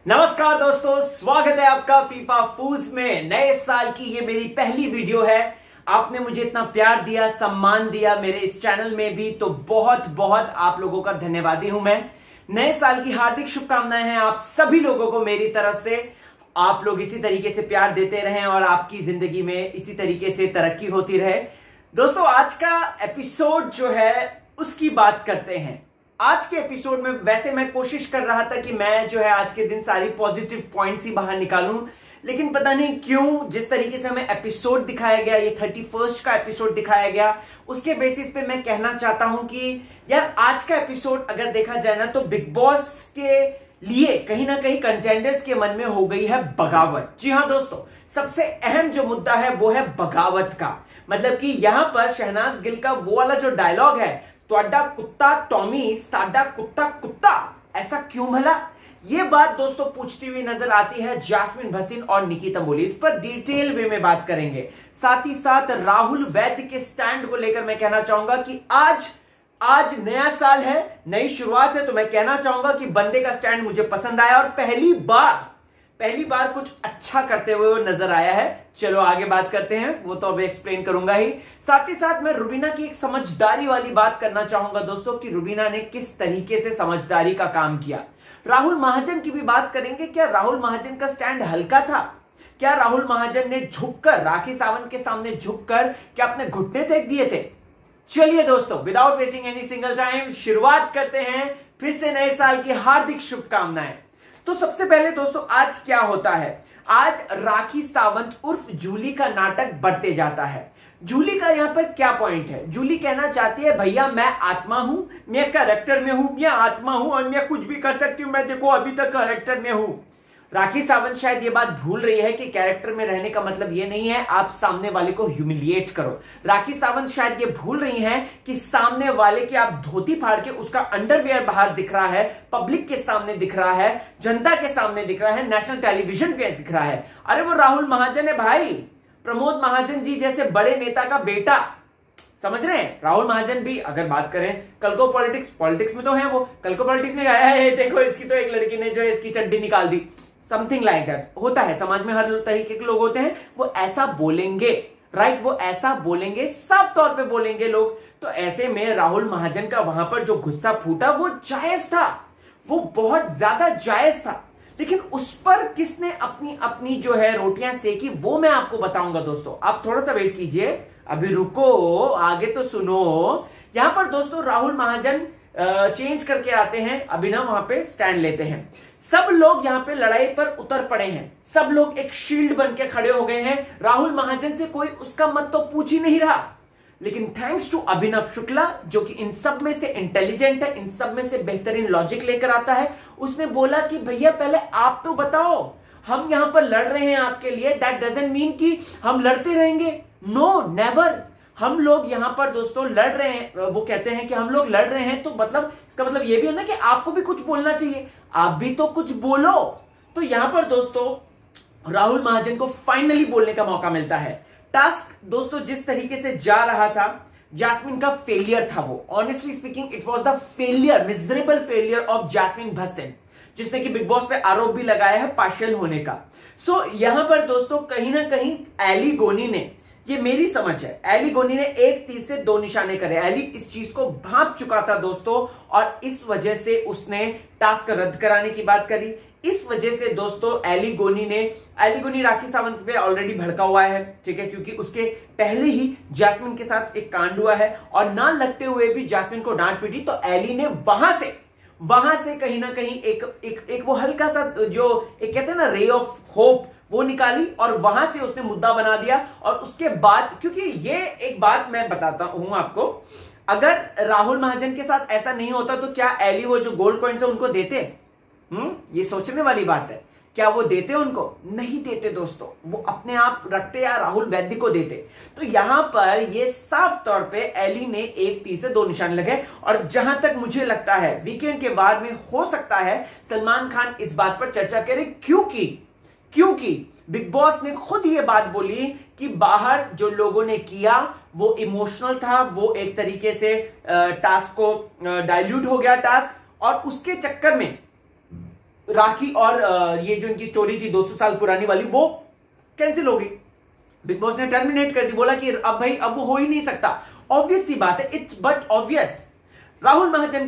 नमस्कार दोस्तों, स्वागत है आपका फीफा फूज में। नए साल की ये मेरी पहली वीडियो है। आपने मुझे इतना प्यार दिया, सम्मान दिया मेरे इस चैनल में भी, तो बहुत बहुत आप लोगों का धन्यवादी हूं मैं। नए साल की हार्दिक शुभकामनाएं हैं आप सभी लोगों को मेरी तरफ से। आप लोग इसी तरीके से प्यार देते रहें और आपकी जिंदगी में इसी तरीके से तरक्की होती रहे। दोस्तों, आज का एपिसोड जो है उसकी बात करते हैं। आज के एपिसोड में वैसे मैं कोशिश कर रहा था कि मैं जो है आज के दिन सारी पॉजिटिव पॉइंट्स ही बाहर निकालूं, लेकिन पता नहीं क्यों जिस तरीके से हमें एपिसोड दिखाया गया, ये 31st का एपिसोड दिखाया गया, उसके बेसिस पे मैं कहना चाहता हूं कि यार आज का एपिसोड अगर देखा जाए ना तो बिग बॉस के लिए कहीं ना कहीं कंटेंडर्स के मन में हो गई है बगावत। जी हाँ दोस्तों, सबसे अहम जो मुद्दा है वो है बगावत का। मतलब कि यहां पर शहनाज गिल का वो वाला जो डायलॉग है, त्वाडा कुत्ता टॉमी साडा कुत्ता कुत्ता, ऐसा क्यों भला? ये बात दोस्तों पूछती हुई नजर आती है जैस्मिन भसीन और निकी तंबोली। इस पर डिटेल वे में बात करेंगे। साथ ही साथ राहुल वैद्य के स्टैंड को लेकर मैं कहना चाहूंगा कि आज नया साल है, नई शुरुआत है, तो मैं कहना चाहूंगा कि बंदे का स्टैंड मुझे पसंद आया और पहली बार कुछ अच्छा करते हुए वो नजर आया है। चलो आगे बात करते हैं, वो तो अब एक्सप्लेन करूंगा ही। साथ ही साथ मैं रुबीना की एक समझदारी वाली बात करना चाहूंगा दोस्तों कि रुबीना ने किस तरीके से समझदारी का काम किया। राहुल महाजन की भी बात करेंगे। क्या राहुल महाजन का स्टैंड हल्का था? क्या राहुल महाजन ने झुककर, राखी सावंत के सामने झुककर क्या अपने घुटने फेंक दिए थे? चलिए दोस्तों, without wasting any single time शुरुआत करते हैं। फिर से नए साल की हार्दिक शुभकामनाएं। तो सबसे पहले दोस्तों आज क्या होता है? आज राखी सावंत उर्फ जूली का नाटक बढ़ते जाता है। जूली का यहां पर क्या पॉइंट है? जूली कहना चाहती है भैया मैं आत्मा हूं, मैं कैरेक्टर में हूं, मैं आत्मा हूं और मैं कुछ भी कर सकती हूं, मैं देखो अभी तक कैरेक्टर में हूं। राखी सावंत शायद ये बात भूल रही है कि कैरेक्टर में रहने का मतलब ये नहीं है आप सामने वाले को ह्यूमिलिएट करो। राखी सावंत शायद ये भूल रही हैं कि सामने वाले की आप धोती फाड़ के उसका अंडरवियर बाहर दिख रहा है, पब्लिक के सामने दिख रहा है, जनता के सामने दिख रहा है, नेशनल टेलीविजन पे दिख रहा है। अरे वो राहुल महाजन है भाई, प्रमोद महाजन जी जैसे बड़े नेता का बेटा, समझ रहे हैं? राहुल महाजन भी अगर बात करें, कल को पॉलिटिक्स में तो है, वो कल को पॉलिटिक्स में आया है, देखो इसकी तो एक लड़की ने जो है इसकी चड्डी निकाल दी, समथिंग लाइक दैट होता है। समाज में हर तरीके के लोग होते हैं, वो ऐसा बोलेंगे, राइट? वो ऐसा बोलेंगे, साफ तौर पे बोलेंगे लोग। तो ऐसे में राहुल महाजन का वहां पर जो गुस्सा फूटा वो जायज था, वो बहुत ज्यादा जायज था। लेकिन उस पर किसने अपनी अपनी जो है रोटियां सेकी वो मैं आपको बताऊंगा दोस्तों। आप थोड़ा सा वेट कीजिए, अभी रुको, आगे तो सुनो। यहां पर दोस्तों राहुल महाजन चेंज करके आते हैं, अभिनव वहां पे स्टैंड लेते हैं। सब लोग यहां पे लड़ाई पर उतर पड़े हैं, सब लोग एक शील्ड बन के खड़े हो गए हैं। राहुल महाजन से कोई उसका मत तो पूछ ही नहीं रहा। लेकिन थैंक्स टू अभिनव शुक्ला जो कि इन सब में से इंटेलिजेंट है, इन सब में से बेहतरीन लॉजिक लेकर आता है, उसने बोला कि भैया पहले आप तो बताओ, हम यहां पर लड़ रहे हैं आपके लिए, दैट डजंट मीन कि हम लड़ते रहेंगे। No, never. हम लोग यहां पर दोस्तों लड़ रहे हैं, वो कहते हैं कि हम लोग लड़ रहे हैं, तो मतलब इसका मतलब ये भी है ना कि आपको भी कुछ बोलना चाहिए, आप भी तो कुछ बोलो। तो यहां पर दोस्तों राहुल महाजन को फाइनली बोलने का मौका मिलता है। टास्क दोस्तों जिस तरीके से जा रहा था, जैस्मिन का फेलियर था वो। Honestly speaking it was the failure, miserable failure of Jasmin Bhasin, जिसने कि बिग बॉस पे आरोप भी लगाया है पार्शियल होने का। सो यहां पर दोस्तों कहीं ना कहीं एली गोनी ने, ये मेरी समझ है, एली गोनी ने एक तीर से दो निशाने करे। एली इस चीज को भांप चुका था दोस्तों और इस वजह से उसने टास्क रद्द कराने की बात करी। इस वजह से दोस्तों एली गोनी राखी सावंत पे ऑलरेडी भड़का हुआ है, ठीक है, क्योंकि उसके पहले ही जैस्मिन के साथ एक कांड हुआ है और ना लगते हुए भी जैस्मिन को डांट पीटी। तो एली ने वहां से कहीं ना कहीं एक वो हल्का सा जो एक कहते हैं ना रे ऑफ होप, वो निकाली और वहां से उसने मुद्दा बना दिया। और उसके बाद, क्योंकि ये एक बात मैं बताता हूं आपको, अगर राहुल महाजन के साथ ऐसा नहीं होता तो क्या एली वो जो गोल्ड कॉइन्स है उनको देते? ये सोचने वाली बात है। क्या वो देते उनको? नहीं देते दोस्तों, वो अपने आप रखते या राहुल वैद्य को देते। तो यहां पर ये साफ तौर पे एली ने एक तीर से दो निशान लगे। और जहां तक मुझे लगता है वीकेंड के बाद में हो सकता है सलमान खान इस बात पर चर्चा करे, क्योंकि बिग बॉस ने खुद ये बात बोली कि बाहर जो लोगों ने किया वो इमोशनल था, वो एक तरीके से टास्क को डाइल्यूट हो गया टास्क, और उसके चक्कर में राखी और ये जो इनकी स्टोरी थी 200 साल पुरानी वाली, वो कैंसिल हो गई। बिग बॉस ने टर्मिनेट कर दी, बोला कि अब भाई अब वो हो ही नहीं सकता। ऑब्वियस सी बात है, इट्स बट ऑब्वियस। राहुल महाजन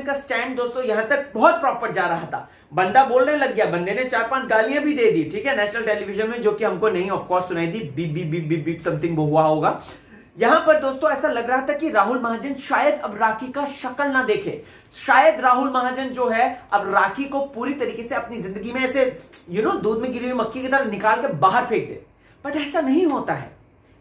का स्टैंड दोस्तों यहां तक बहुत प्रॉपर जा रहा था। बंदा बोलने लग गया, बंदे ने 4-5 गालियां भी दे दी, ठीक है, नेशनल टेलीविजन में, जो कि हमको नहीं ऑफ कोर्स सुनाई दी, beep beep beep beep beep something हुआ होगा। यहां पर दोस्तों ऐसा लग रहा था कि राहुल महाजन शायद अब राखी का शक्ल ना देखे, शायद राहुल महाजन जो है अब राखी को पूरी तरीके से अपनी जिंदगी में ऐसे दूध में गिरी हुई मक्खी की तरह निकाल के बाहर फेंक दे। बट ऐसा नहीं होता है,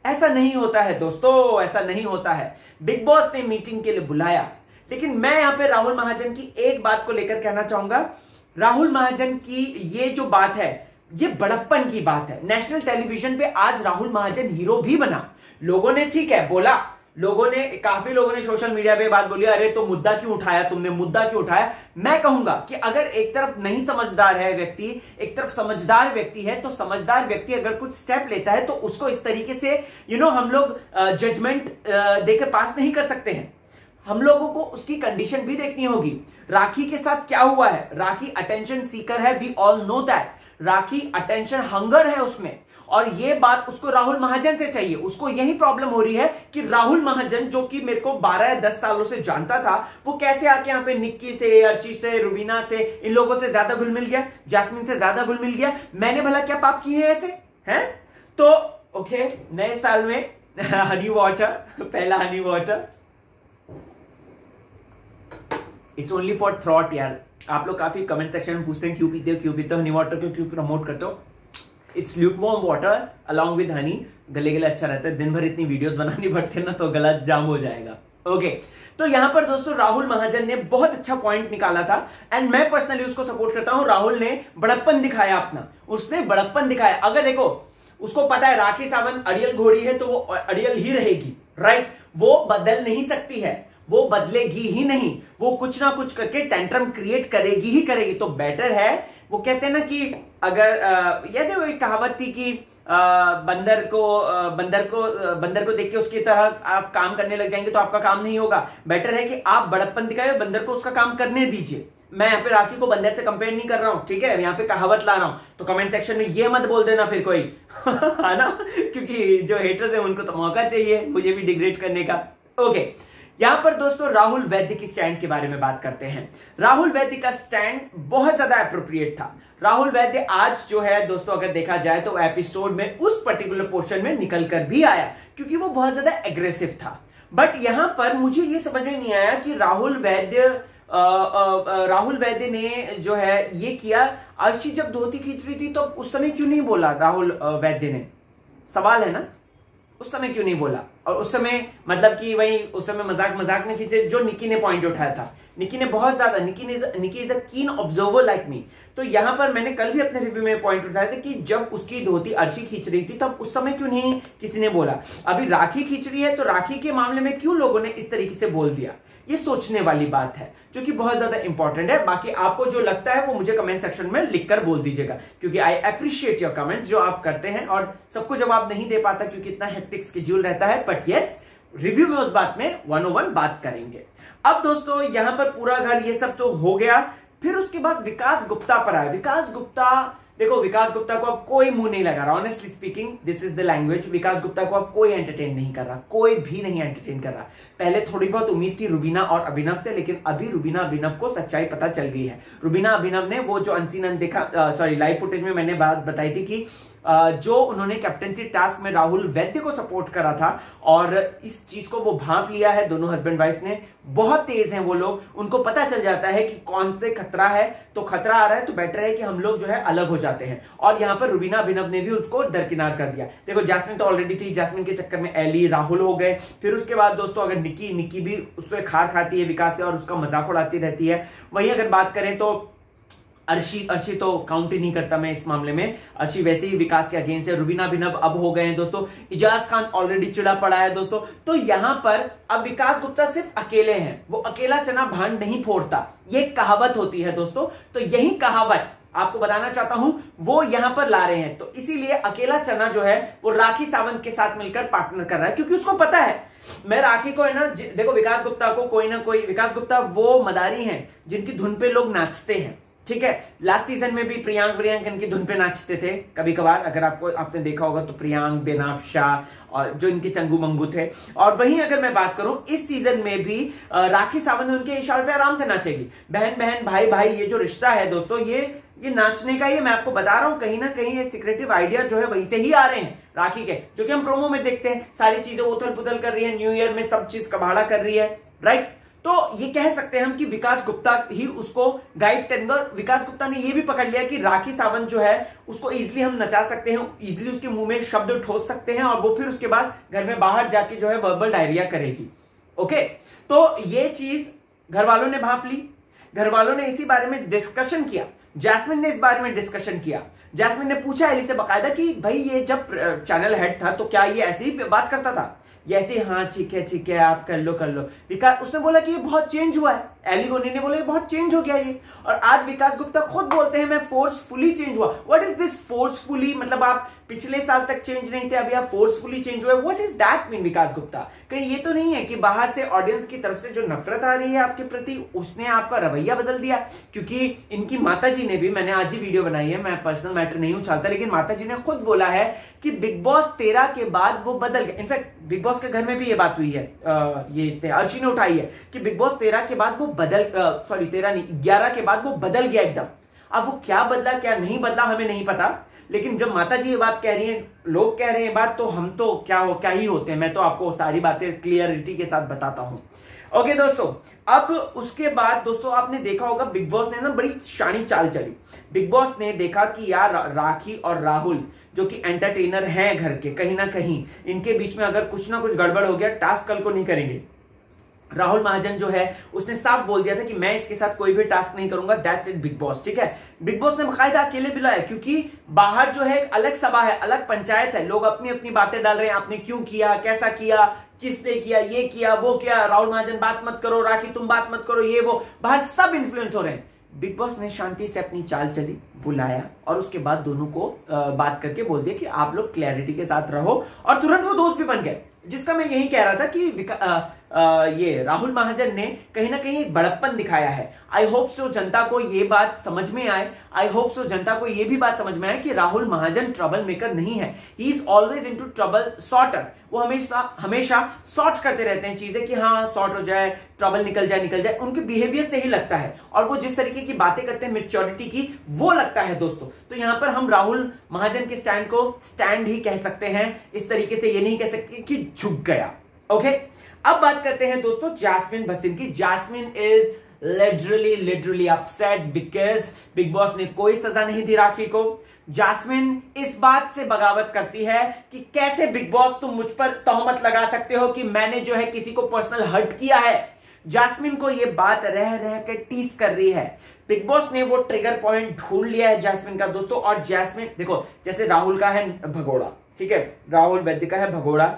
ऐसा नहीं होता है दोस्तों, ऐसा नहीं होता है। बिग बॉस ने मीटिंग के लिए बुलाया, लेकिन मैं यहां पे राहुल महाजन की एक बात को लेकर कहना चाहूंगा। राहुल महाजन की ये जो बात है, ये बड़प्पन की बात है। नेशनल टेलीविजन पे आज राहुल महाजन हीरो भी बना। लोगों ने ठीक है बोला, काफी लोगों ने सोशल मीडिया पे बात बोली, अरे तो मुद्दा क्यों उठाया तुमने, मुद्दा क्यों उठाया। मैं कहूंगा कि अगर एक तरफ नहीं समझदार है व्यक्ति, एक तरफ समझदार व्यक्ति है, तो समझदार व्यक्ति अगर कुछ स्टेप लेता है तो उसको इस तरीके से हम लोग जजमेंट देकर पास नहीं कर सकते हैं। हम लोगों को उसकी कंडीशन भी देखनी होगी। राखी के साथ क्या हुआ है, राखी अटेंशन सीकर है, we all know that. Rakhi attention hunger है उसमें, और ये बात उसको राहुल महाजन से चाहिए। उसको यही प्रॉब्लम हो रही है कि राहुल महाजन, जो कि मेरे को 12 या 10 सालों से जानता था, वो कैसे आके यहाँ पे निक्की से, अर्शी से, रुबीना से, इन लोगों से ज्यादा घुल मिल गया, जैस्मिन से ज्यादा घुल मिल गया। मैंने भला क्या पाप किए हैं ऐसे, हैं? तो ओके, नए साल में हनी वाटर, पहला Honey water, it's only for thought यार। आप लोग काफी कमेंट सेक्शन में पूछते हैं क्यों पीते हो हनी वाटर, क्यों प्रमोट करते हो। It's lukewarm water along with Honey, गले अच्छा रहता है। दिन भर इतनी वीडियोस बनानी पड़ती है ना, तो गला जाम हो जाएगा। ओके, तो यहां पर दोस्तों राहुल महाजन ने बहुत अच्छा पॉइंट निकाला था, एंड मैं पर्सनली उसको सपोर्ट करता हूं। राहुल ने बड़प्पन दिखाया अपना, उसने बड़प्पन दिखाया। अगर देखो, उसको पता है राखी सावंत अड़ियल घोड़ी है, तो वो अड़ियल ही रहेगी, राइट। वो बदल नहीं सकती है, वो बदलेगी ही नहीं, वो कुछ ना कुछ करके टेंट्रम क्रिएट करेगी ही करेगी। तो बेटर है, वो कहते हैं ना कि अगर ये देखो एक कहावत थी कि बंदर को देख के उसकी तरह आप काम करने लग जाएंगे तो आपका काम नहीं होगा। बेटर है कि आप बड़प्पन दिखाए और बंदर को उसका काम करने दीजिए। मैं यहाँ पे राखी को बंदर से कंपेयर नहीं कर रहा हूं, ठीक है, यहाँ पे कहावत ला रहा हूं। तो कमेंट सेक्शन में ये मत बोल देना फिर कोई है ना, क्योंकि जो हेटर्स है उनको तो मौका चाहिए मुझे भी डिग्रेड करने का। ओके, यहां पर दोस्तों राहुल वैद्य की स्टैंड के बारे में बात करते हैं। राहुल वैद्य का स्टैंड बहुत ज्यादा अप्रोप्रिएट था। राहुल वैद्य आज जो है दोस्तों, अगर देखा जाए तो एपिसोड में उस पर्टिकुलर पोर्शन में निकल कर भी आया, क्योंकि वो बहुत ज्यादा एग्रेसिव था। बट यहां पर मुझे ये समझ में नहीं आया कि राहुल वैद्य ने जो है ये किया। अर्शी जब धोती खींच रही थी तो उस समय क्यों नहीं बोला राहुल वैद्य ने, सवाल है ना, उस समय क्यों नहीं बोला। और उस समय मतलब कि वही उस समय मजाक में खींचे, जो निकी ने पॉइंट उठाया था। निकी ने बहुत ज्यादा, निकी इज अ कीन ऑब्जर्वर लाइक मी। तो यहां पर मैंने कल भी अपने रिव्यू में पॉइंट उठाया था कि जब उसकी धोती अर्शी खींच रही थी तब उस समय क्यों नहीं किसी ने बोला। अभी राखी खींच रही है तो राखी के मामले में क्यों लोगों ने इस तरीके से बोल दिया, ये सोचने वाली बात है, जो कि बहुत ज्यादा इंपॉर्टेंट है। बाकी आपको जो लगता है वो मुझे कमेंट सेक्शन में लिखकर बोल दीजिएगा, क्योंकि आई अप्रिशिएट योर कमेंट्स जो आप करते हैं, और सबको जवाब नहीं दे पाता क्योंकि इतना हेक्टिक शेड्यूल रहता है। बट यस, रिव्यू में उस बात में 101 बात करेंगे। अब दोस्तों यहां पर पूरा घर ये सब तो हो गया, फिर उसके बाद विकास गुप्ता पर आया। विकास गुप्ता, देखो विकास गुप्ता को अब कोई मुंह नहीं लगा रहा, honestly speaking this is the language. Vikas Gupta को अब कोई एंटरटेन नहीं कर रहा, कोई भी नहीं एंटरटेन कर रहा। पहले थोड़ी बहुत उम्मीद थी रुबीना और अभिनव से, लेकिन अभी रुबीना अभिनव को सच्चाई पता चल गई है। रुबीना अभिनव ने वो जो अनसीन देखा, लाइव फुटेज में मैंने बात बताई थी कि जो उन्होंने कैप्टेंसी टास्क में राहुल वैद्य को सपोर्ट करा था, और इस चीज को वो भांप लिया है दोनों हस्बैंड वाइफ ने। बहुत तेज हैं वो लोग, उनको पता चल जाता है कि कौन से खतरा है, तो खतरा आ रहा है तो बेटर है कि हम लोग जो है अलग हो जाते हैं। और यहां पर रुबीना अभिनव ने भी उसको दरकिनार कर दिया। देखो जैस्मिन तो ऑलरेडी थी, जैस्मिन के चक्कर में एली राहुल हो गए। फिर उसके बाद दोस्तों अगर निकी भी उससे खार खाती है विकास से और उसका मजाक उड़ाती रहती है। वहीं अगर बात करें तो अर्शी तो काउंट ही नहीं करता मैं इस मामले में। अर्शी वैसे ही विकास के अगेंस्ट है। रुबीना अभिनव अब हो गए हैं दोस्तों। इजाज खान ऑलरेडी चिड़ा पड़ा है दोस्तों। तो यहां पर अब विकास गुप्ता सिर्फ अकेले हैं, वो अकेला चना भांड नहीं फोड़ता, ये कहावत होती है दोस्तों। तो यही कहावत आपको बताना चाहता हूं, वो यहां पर ला रहे हैं। तो इसीलिए अकेला चना जो है वो राखी सावंत के साथ मिलकर पार्टनर कर रहा है, क्योंकि उसको पता है मैं राखी को है ना, देखो विकास गुप्ता को कोई ना कोई, विकास गुप्ता वो मदारी हैं जिनकी धुन पे लोग नाचते हैं, ठीक है। लास्ट सीजन में भी प्रियांक इनकी धुन पे नाचते थे कभी कभार, अगर आपने देखा होगा तो प्रियांक, बेनाफ्शा और जो इनके चंगू मंगू थे। और वहीं अगर मैं बात करूं इस सीजन में भी राखी सावंत उनके इशारे पे आराम से नाचेगी। बहन बहन भाई भाई ये जो रिश्ता है दोस्तों, ये नाचने का ही, मैं आपको बता रहा हूं कहीं ना कहीं ये सीक्रेटिव आइडिया जो है वहीं से ही आ रहे हैं राखी के, जो कि हम प्रोमो में देखते हैं। सारी चीजें उथल पुथल कर रही है, न्यू ईयर में सब चीज कबाड़ा कर रही है, राइट। तो ये कह सकते हैं हम कि विकास गुप्ता ही उसको गाइड करेंगे। और विकास गुप्ता ने ये भी पकड़ लिया कि राखी सावंत जो है उसको इजीली हम नचा सकते हैं, इजीली उसके मुंह में शब्द ठोस सकते हैं और वो फिर उसके बाद घर में बाहर जाके जो है वर्बल डायरिया करेगी। ओके, तो ये चीज घर वालों ने भांप ली, घर वालों ने इसी बारे में डिस्कशन किया, जैस्मिन ने इस बारे में डिस्कशन किया। जैस्मिन ने पूछा एली से बकायदा कि भाई ये जब चैनल हेड था तो क्या ये ऐसी ही बात करता था? ये ऐसे, हाँ ठीक है आप कर लो। विकास, उसने बोला कि ये बहुत चेंज हुआ है। एली गोनी ने बोला ये बहुत चेंज हो गया ये। और आज विकास गुप्ता खुद बोलते हैं मैं फोर्सफुली चेंज हुआ। What is this forcefully? मतलब आप पिछले साल तक चेंज नहीं थे, अभी आप फोर्सफुली चेंज हुए। व्हाट इज दैट मीन विकास गुप्ता? कहीं ये तो नहीं है कि बाहर से ऑडियंस की तरफ से जो नफरत आ रही है आपके प्रति, उसने आपका रवैया बदल दिया? क्योंकि इनकी माताजी ने भी, मैंने आज ही वीडियो बनाई है, मैं पर्सनल मैटर नहीं उछालता, लेकिन माताजी ने खुद बोला है कि बिग बॉस 13 के बाद वो बदल गया। इनफैक्ट बिग बॉस के घर में भी ये बात हुई है, ये इसने अर्शी ने उठाई है कि बिग बॉस 13 के बाद वो बदल, सॉरी 13 नहीं 11 के बाद वो बदल गया एकदम। अब वो क्या बदला क्या नहीं बदला हमें नहीं पता, लेकिन जब माताजी ये बात कह रही हैं, लोग कह रहे हैं बात, तो हम तो क्या ही होते हैं। मैं तो आपको सारी बातें क्लियरिटी के साथ बताता हूं। ओके दोस्तों, अब उसके बाद दोस्तों आपने देखा होगा बिग बॉस ने ना बड़ी शानी चाल चली। बिग बॉस ने देखा कि यार राखी और राहुल जो कि एंटरटेनर हैं घर के, कहीं ना कहीं इनके बीच में अगर कुछ ना कुछ गड़बड़ हो गया, टास्क कल को नहीं करेंगे। राहुल महाजन जो है उसने साफ बोल दिया था कि मैं इसके साथ कोई भी टास्क नहीं करूंगा, दैट्स इट बिग बॉस, ठीक है। बिग बॉस ने बाकायदा अकेले बुलाया, क्योंकि बाहर जो है एक अलग सभा है, अलग पंचायत है, लोग अपनी अपनी बातें डाल रहे हैं, आपने क्यों किया, कैसा किया, किसने किया, ये किया वो किया, राहुल महाजन बात मत करो, राखी तुम बात मत करो, ये वो, बाहर सब इन्फ्लुएंस हो रहे हैं। बिग बॉस ने शांति से अपनी चाल चली, बुलाया और उसके बाद दोनों को बात करके बोल दिया कि आप लोग क्लैरिटी के साथ रहो, और तुरंत वो दोस्त भी बन गए। जिसका मैं यही कह रहा था कि ये राहुल महाजन ने कहीं ना कहीं एक बड़प्पन दिखाया है। आई होप सो जनता को ये बात समझ में आए, आई होप सो जनता को ये भी बात समझ में आए कि राहुल महाजन ट्रबल मेकर नहीं है, he is always into trouble sorter. वो हमेशा सॉर्ट करते रहते हैं चीजें कि हाँ सॉर्ट हो जाए, ट्रबल निकल जाए। उनके बिहेवियर से ही लगता है, और वो जिस तरीके की बातें करते हैं मैच्योरिटी की, वो लगता है दोस्तों। तो यहां पर हम राहुल महाजन के स्टैंड को स्टैंड ही कह सकते हैं, इस तरीके से ये नहीं कह सकते कि झुक गया। ओके, अब बात करते हैं दोस्तों जैस्मिन भसीन की। Jasmin is literally upset because Bigg Boss ने कोई सजा नहीं दी राखी को। जैस्मिन इस बात से बगावत करती है कि कैसे बिग बॉस तुम मुझ पर तोहमत लगा सकते हो कि मैंने जो है किसी को पर्सनल हर्ट किया है। जैस्मिन को यह बात रह के टीस कर रही है। बिग बॉस ने वो ट्रिगर पॉइंट ढूंढ लिया है जैस्मिन का दोस्तों। और जैस्मिन देखो, जैसे राहुल का है भगोड़ा, ठीक है, राहुल वैद्य का है भगोड़ा,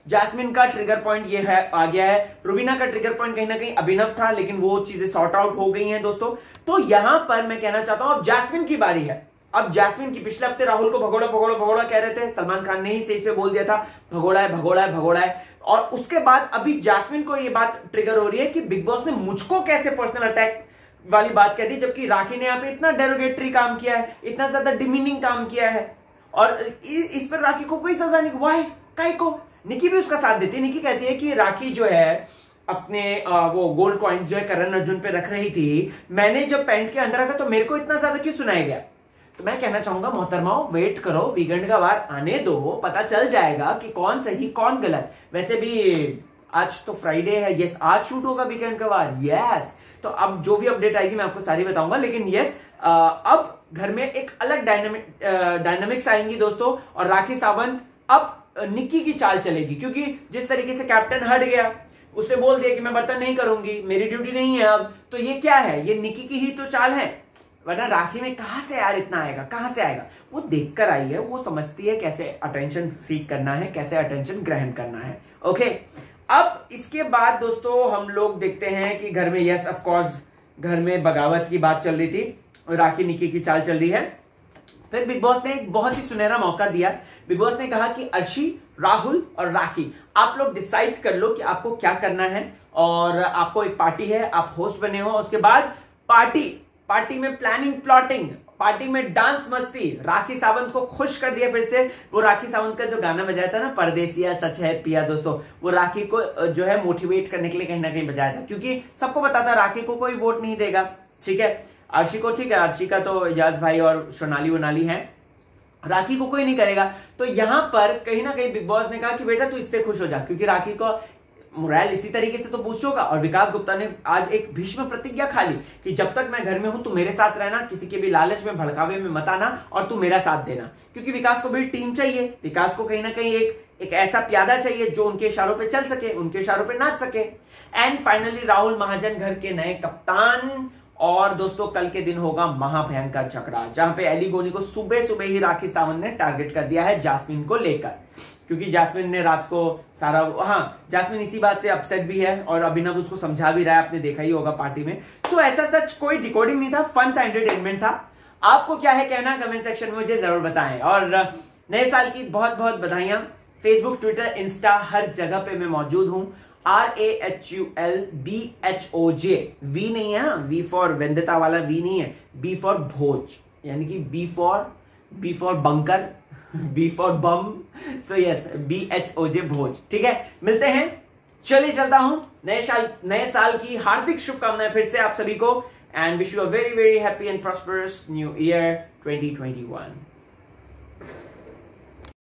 जैस्मिन का ट्रिगर पॉइंट ये है आ गया है। रुबीना का ट्रिगर पॉइंट कहीं ना कहीं अभिनव था, लेकिन वो चीजें सॉर्ट आउट हो गई हैं दोस्तों। तो यहां पर मैं कहना चाहता हूं अब जैस्मिन की बारी है। अब जैस्मिन की, पिछले हफ्ते राहुल को भगोड़ा कह रहे थे, सलमान खान ने ही स्टेज पे बोल दिया था भगोड़ा है। और उसके बाद अभी जैस्मिन को ये बात ट्रिगर हो रही है कि बिग बॉस ने मुझको कैसे पर्सनल अटैक वाली बात कह दी, जबकि राखी ने यहाँ पे इतना डेरोगेटरी काम किया है, इतना ज्यादा डिमीनिंग काम किया है, और इस पर राखी को कोई सजा नहीं। वाई काई को? निकी भी उसका साथ देती है। निकी कहती है कि राखी जो है अपने वो गोल्ड कॉइन्स जो है करण अर्जुन पे रख रही थी, मैंने जब पैंट के अंदर रखा तो मेरे को इतना ज्यादा क्यों सुनाया गया? तो मैं कहना चाहूंगा मोहतरमाओ, वेट करो, वीकेंड का वार आने दो, पता चल जाएगा कि कौन सही कौन गलत। वैसे भी आज तो फ्राइडे है, यस आज शूट होगा वीकेंड का वार, यस। तो अब जो भी अपडेट आएगी मैं आपको सारी बताऊंगा, लेकिन यस अब घर में एक अलग डायनामिक्स आएंगी दोस्तों। और राखी सावंत अब निक्की की चाल चलेगी, क्योंकि जिस तरीके से कैप्टन हट गया, उसने बोल दिया कि मैं बर्तन नहीं करूंगी, मेरी ड्यूटी नहीं है अब, तो ये क्या है, ये निक्की की ही तो चाल है। वरना राखी में कहां से यार इतना आएगा, कहां से आएगा? वो देखकर आई है, वो समझती है कैसे अटेंशन सीक करना है, कैसे अटेंशन ग्रहण करना है। ओके, अब इसके बाद दोस्तों हम लोग देखते हैं कि घर में, यस ऑफ कोर्स घर में बगावत की बात चल रही थी, राखी निक्की की चाल चल रही है। फिर बिग बॉस ने एक बहुत ही सुनहरा मौका दिया। बिग बॉस ने कहा कि अर्शी राहुल और राखी, आप लोग डिसाइड कर लो कि आपको क्या करना है। और आपको एक पार्टी है, आप होस्ट बने हो, उसके बाद पार्टी में प्लानिंग प्लॉटिंग, पार्टी में डांस मस्ती। राखी सावंत को खुश कर दिया फिर से। वो राखी सावंत का जो गाना बजाया था ना, परदेसिया सच है पिया, दोस्तों वो राखी को जो है मोटिवेट करने के लिए कहीं ना कहीं बजाया था, क्योंकि सबको पता था राखी को कोई वोट नहीं देगा। ठीक है, अर्शी को, ठीक है, अर्शी का तो एजाज भाई और सोनाली वोनाली है, राखी को कोई नहीं करेगा। तो यहां पर कहीं ना कहीं बिग बॉस ने कहा कि बेटा तू इससे खुश हो जा, क्योंकि राखी को मोरल इसी तरीके से तो बूस्ट होगा। और विकास गुप्ता ने आज एक भीष्म प्रतिज्ञा खा ली कि जब तक मैं घर में हूं तू मेरे साथ रहना, किसी के भी लालच में भड़कावे में मत आना और तू मेरा साथ देना, क्योंकि विकास को भी टीम चाहिए। विकास को कहीं ना कहीं एक ऐसा प्यादा चाहिए जो उनके इशारों पे चल सके, उनके इशारों पे नाच सके। एंड फाइनली राहुल महाजन घर के नए कप्तान। और दोस्तों कल के दिन होगा महाभयंकर झगड़ा, जहां पे एली गोनी को सुबह सुबह ही राखी सावंत ने टारगेट कर दिया है जास्मिन को लेकर, क्योंकि जास्मिन ने रात को सारा, हाँ जास्मिन इसी बात से अपसेट भी है और अभिनव उसको समझा भी रहा है, आपने देखा ही होगा पार्टी में। सो ऐसा सच कोई डिकोडिंग नहीं था, फन था, एंटरटेनमेंट था। आपको क्या है कहना कमेंट सेक्शन में मुझे जरूर बताएं। और नए साल की बहुत बहुत बधाइयां। फेसबुक, ट्विटर, इंस्टा हर जगह पे मैं मौजूद हूं। RAHULBHOJ, वी नहीं है, वी फॉर वेंदता वाला वी नहीं है, बी फॉर भोज, यानी कि B for bunker, B for bomb. So yes, BHOJ Bhoj. ठीक है, मिलते हैं, चलिए चलता हूं। नए साल की हार्दिक शुभकामनाएं फिर से आप सभी को, and wish you a very very happy and prosperous new year 2021।